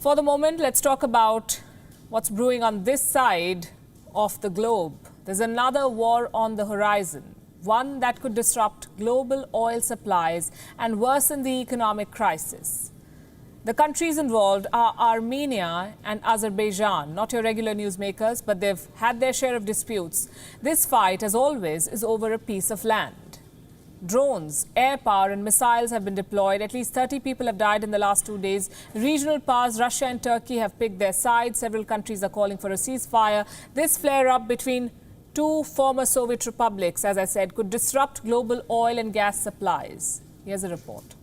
For the moment, let's talk about what's brewing on this side of the globe. There's another war on the horizon, one that could disrupt global oil supplies and worsen the economic crisis. The countries involved are Armenia and Azerbaijan, not your regular newsmakers, but they've had their share of disputes. This fight, as always, is over a piece of land. Drones, air power and missiles have been deployed. At least 30 people have died in the last 2 days. Regional powers, Russia and Turkey, have picked their sides. Several countries are calling for a ceasefire. This flare-up between two former Soviet republics, as I said, could disrupt global oil and gas supplies. Here's a report.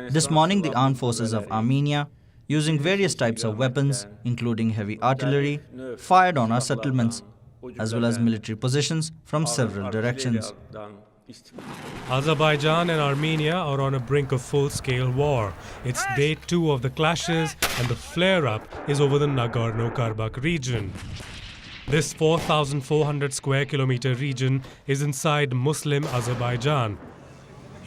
This morning, the armed forces of Armenia, using various types of weapons, including heavy artillery, fired on our settlements, as well as military positions from several directions. Azerbaijan and Armenia are on a brink of full-scale war. It's day 2 of the clashes, and the flare-up is over the Nagorno-Karabakh region. This 4,400 square kilometer region is inside Muslim Azerbaijan.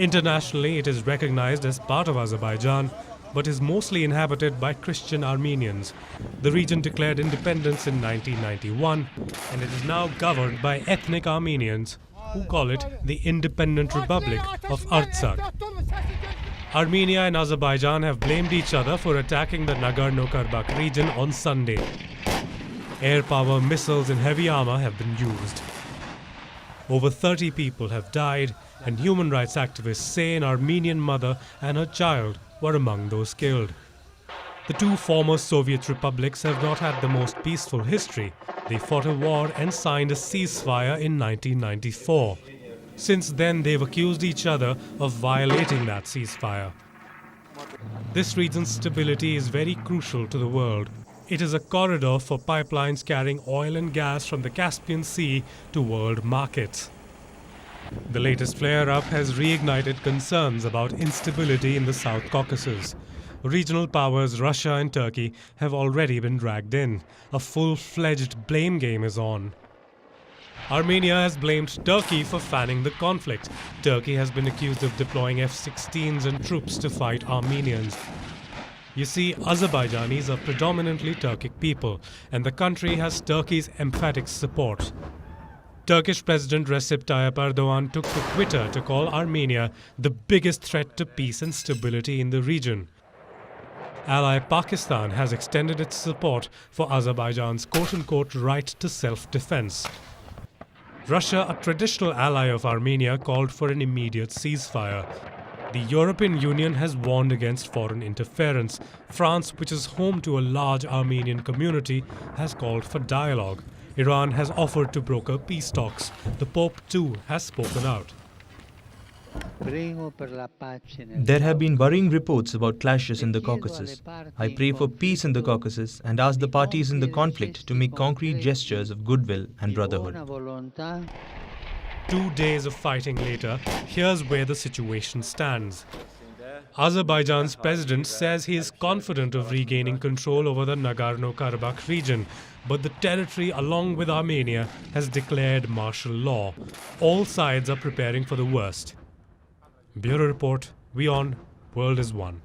Internationally, it is recognized as part of Azerbaijan, but is mostly inhabited by Christian Armenians. The region declared independence in 1991, and it is now governed by ethnic Armenians, who call it the Independent Republic of Artsakh. Armenia and Azerbaijan have blamed each other for attacking the Nagorno-Karabakh region on Sunday. Air power, missiles and heavy armor have been used. Over 30 people have died, and human rights activists say an Armenian mother and her child were among those killed. The two former Soviet republics have not had the most peaceful history. They fought a war and signed a ceasefire in 1994. Since then, they've accused each other of violating that ceasefire. This region's stability is very crucial to the world. It is a corridor for pipelines carrying oil and gas from the Caspian Sea to world markets. The latest flare-up has reignited concerns about instability in the South Caucasus. Regional powers Russia and Turkey have already been dragged in. A full-fledged blame game is on. Armenia has blamed Turkey for fanning the conflict. Turkey has been accused of deploying F-16s and troops to fight Armenians. You see, Azerbaijanis are predominantly Turkic people, and the country has Turkey's emphatic support. Turkish President Recep Tayyip Erdogan took to Twitter to call Armenia the biggest threat to peace and stability in the region. Ally Pakistan has extended its support for Azerbaijan's quote-unquote right to self-defense. Russia, a traditional ally of Armenia, called for an immediate ceasefire. The European Union has warned against foreign interference. France, which is home to a large Armenian community, has called for dialogue. Iran has offered to broker peace talks. The Pope, too, has spoken out. There have been worrying reports about clashes in the Caucasus. I pray for peace in the Caucasus and ask the parties in the conflict to make concrete gestures of goodwill and brotherhood. 2 days of fighting later, here's where the situation stands. Azerbaijan's president says he is confident of regaining control over the Nagorno-Karabakh region, but the territory, along with Armenia, has declared martial law. All sides are preparing for the worst. Bureau Report, WION, World is One.